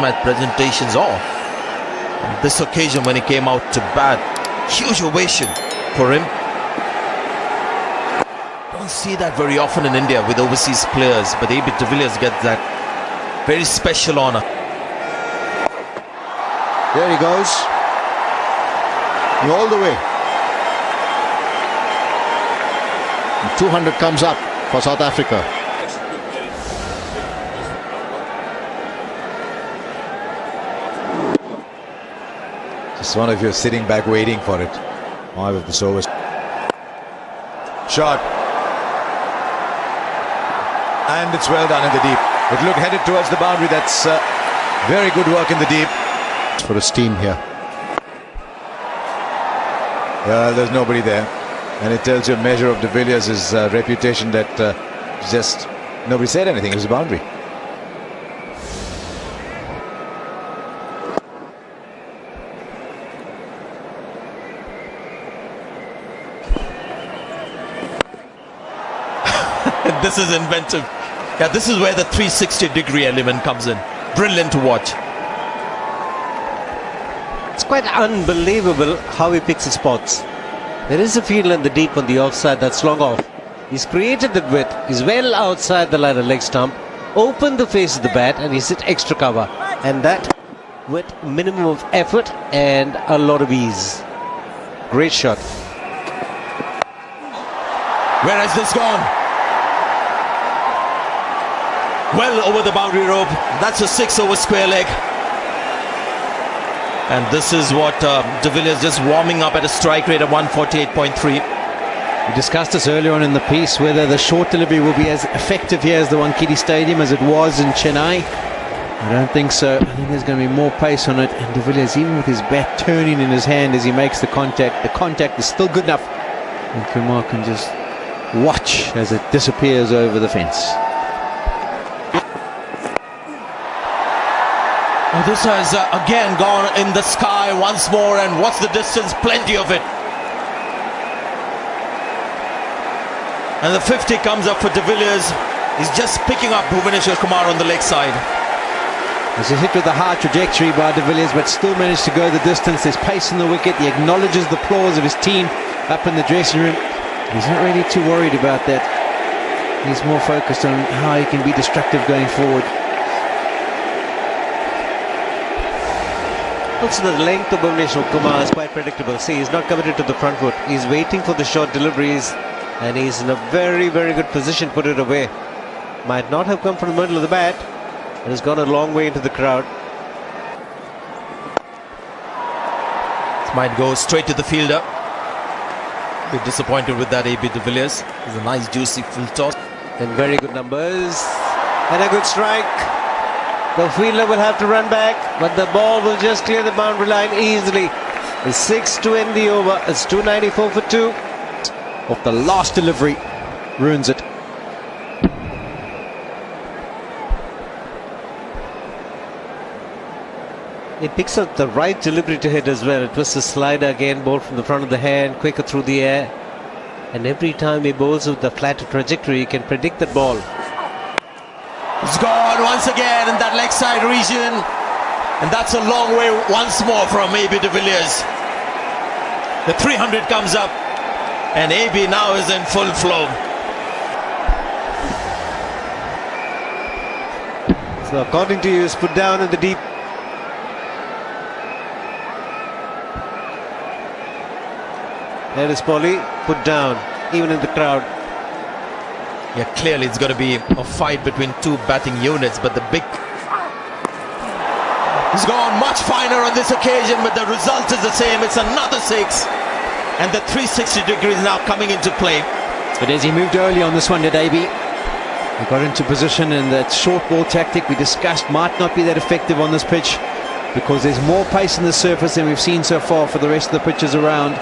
Match presentations off. On this occasion, when he came out to bat, huge ovation for him. Don't see that very often in India with overseas players, but AB de Villiers gets that very special honor. There he goes, all the way. And 200 comes up for South Africa. Just one of you sitting back waiting for it. Five of this over. Shot. And it's well done in the deep. It looked headed towards the boundary. That's very good work in the deep. For his team here. Well, there's nobody there. And it tells you a measure of de Villiers' reputation that just nobody said anything. It was a boundary. This is inventive. Yeah, this is where the 360-degree element comes in. Brilliant to watch. It's quite unbelievable how he picks his spots. There is a field in the deep on the offside that's long off. He's created the width. He's well outside the line of leg stump. Opened the face of the bat and he's hit extra cover. And that with minimum of effort and a lot of ease. Great shot. Where has this gone? Well over the boundary rope. That's a 6 over square leg. And this is what de Villiers just warming up at a strike rate of 148.3. We discussed this earlier on in the piece, whether the short delivery will be as effective here as the Wankhede Stadium as it was in Chennai. I don't think so. I think there's going to be more pace on it. And de Villiers, even with his bat turning in his hand as he makes the contact is still good enough. And Kumar can just watch as it disappears over the fence. Oh, this has again gone in the sky once more, and what's the distance? Plenty of it. And the 50 comes up for de Villiers. He's just picking up Bhuvaneshwar Kumar on the leg side. It's a hit with a high trajectory by de Villiers, but still managed to go the distance. There's pace in the wicket. He acknowledges the applause of his team up in the dressing room. He's not really too worried about that. He's more focused on how he can be destructive going forward. Also, the length of Bhuvaneshwar Kumar is quite predictable. See, he's not committed to the front foot. He's waiting for the short deliveries, and he's in a very, very good position to put it away. Might not have come from the middle of the bat, and has gone a long way into the crowd. This might go straight to the fielder. Be disappointed with that, AB de Villiers. It's a nice, juicy full toss. And very good numbers. And a good strike. The fielder will have to run back, but the ball will just clear the boundary line easily. It's 6 to end the over. It's 294 for 2. Of the last delivery ruins it. He picks up the right delivery to hit as well. It was a slider again, ball from the front of the hand, quicker through the air. And every time he bowls with the flatter trajectory, he can predict that ball. It's gone once again in that leg side region, and that's a long way once more from AB de Villiers. The 300 comes up, and AB now is in full flow. So according to you, it's put down in the deep. There is Polly, put down, even in the crowd. Yeah, clearly it's going to be a fight between two batting units, but the big... He's gone much finer on this occasion, but the result is the same. It's another 6, and the 360 degrees now coming into play. But as he moved early on this one, did AB? He got into position, and that short ball tactic we discussed might not be that effective on this pitch because there's more pace on the surface than we've seen so far for the rest of the pitches around.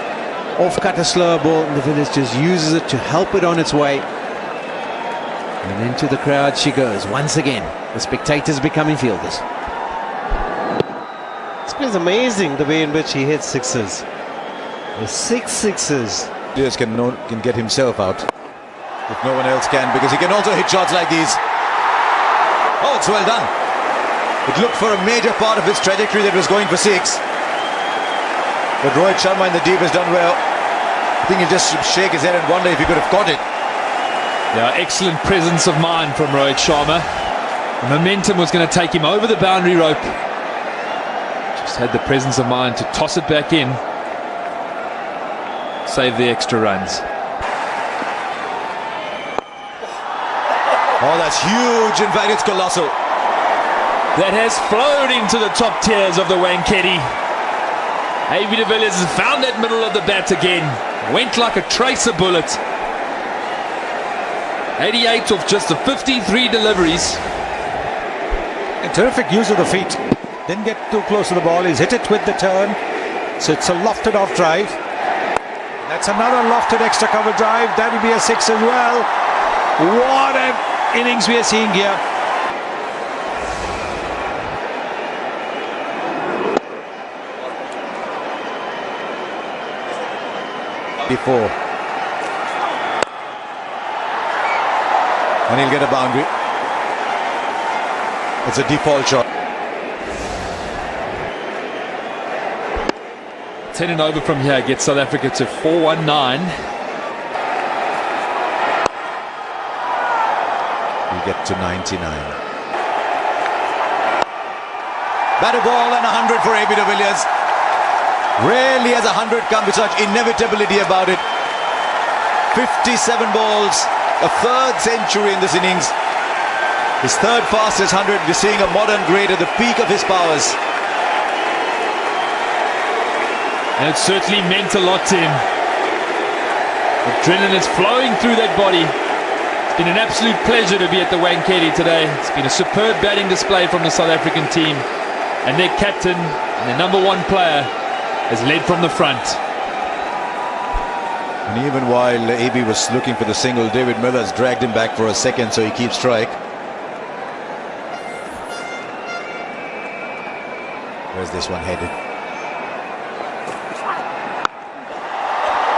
Off-cut a slower ball, and de Villiers just uses it to help it on its way. And into the crowd she goes once again. The spectators becoming fielders. It's amazing the way in which he hits sixes. The 6 sixes. Villiers can get himself out if no one else can, because he can also hit shots like these. Oh, it's well done. It looked for a major part of its trajectory that was going for 6. But Rohit Sharma in the deep has done well. I think he'll just shake his head and wonder if he could have caught it. Yeah, excellent presence of mind from Rohit Sharma. The momentum was going to take him over the boundary rope. Just had the presence of mind to toss it back in. Save the extra runs. Oh, that's huge. In fact, it's colossal. That has flowed into the top tiers of the Wankhede. AB de Villiers has found that middle of the bat again. Went like a tracer bullet. 88 off just the 53 deliveries. A terrific use of the feet. Didn't get too close to the ball. He's hit it with the turn. So it's a lofted off drive. That's another lofted extra cover drive. That'll be a 6 as well. What an innings we are seeing here. Before. And he'll get a boundary. It's a default shot. 10 and over from here gets South Africa to 419. We get to 99. Batted ball and 100 for AB de Villiers. Rarely has 100 come with such inevitability about it. 57 balls, a third century in this innings. His third fastest 100. We're seeing a modern great at the peak of his powers. And it certainly meant a lot to him. Adrenaline is flowing through that body. It's been an absolute pleasure to be at the Wankhede today. It's been a superb batting display from the South African team. And their captain and their number 1 player has led from the front. And even while AB was looking for the single, David Miller's dragged him back for a second so he keeps strike. Where's this one headed?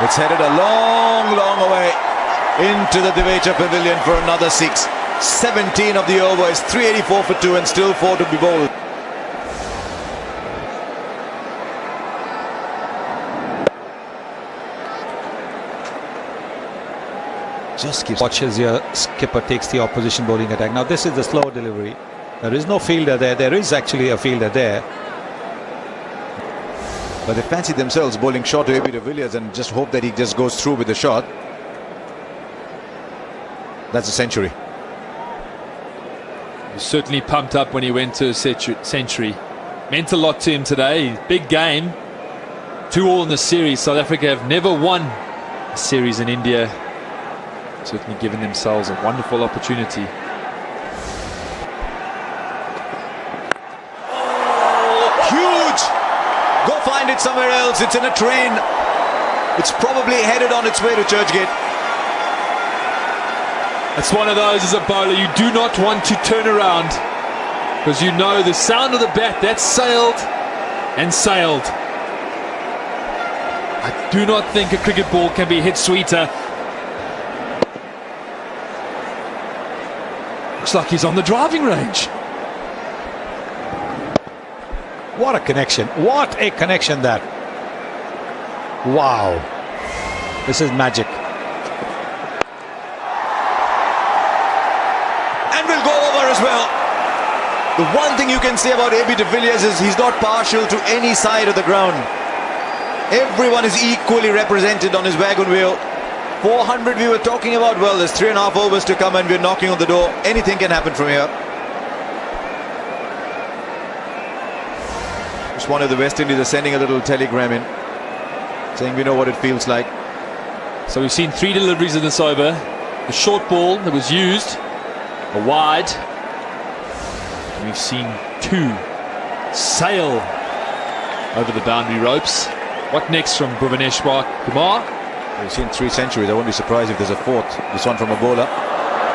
It's headed a long, long way into the Divecha Pavilion for another 6. 17 of the overs, 384 for 2 and still 4 to be bowled. Just keeps. Watch as your skipper takes the opposition bowling attack. Now this is the slow delivery. There is no fielder there. There is actually a fielder there. But they fancy themselves bowling short to AB de Villiers and just hope that he just goes through with the shot. That's a century. He was certainly pumped up when he went to a century. Meant a lot to him today. Big game. 2-all in the series. South Africa have never won a series in India. Certainly given themselves a wonderful opportunity. Huge! Go find it somewhere else. It's in a train. It's probably headed on its way to Churchgate. It's one of those as a bowler you do not want to turn around, because you know the sound of the bat, that's sailed and sailed. I do not think a cricket ball can be hit sweeter. Looks like he's on the driving range. What a connection. What a connection that. Wow. This is magic. And will go over as well. The one thing you can say about AB de Villiers is he's not partial to any side of the ground. Everyone is equally represented on his wagon wheel. 400 we were talking about. Well, there's 3.5 overs to come and we're knocking on the door. Anything can happen from here. Just one of the West Indies are sending a little telegram in saying we know what it feels like. So we've seen 3 deliveries in this over. The short ball that was used, a wide. And we've seen 2 sail over the boundary ropes. What next from Bhuvaneshwar Kumar? We've seen 3 centuries. I won't be surprised if there's a 4th. This one from a bowler.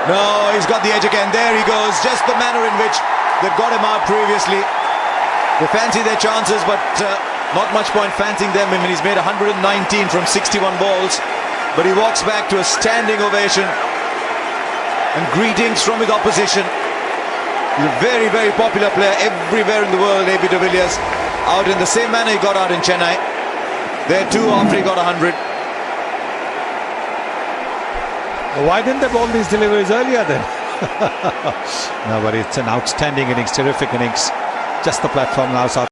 No, he's got the edge again. There he goes. Just the manner in which they got him out previously. They fancy their chances, but not much point fancying them. I mean, he's made 119 from 61 balls. But he walks back to a standing ovation and greetings from his opposition. He's a very, very popular player everywhere in the world, AB de Villiers. Out in the same manner he got out in Chennai. There too, after he got 100. Why didn't they ball these deliveries earlier then? No, but it's an outstanding innings, terrific innings. Just the platform now.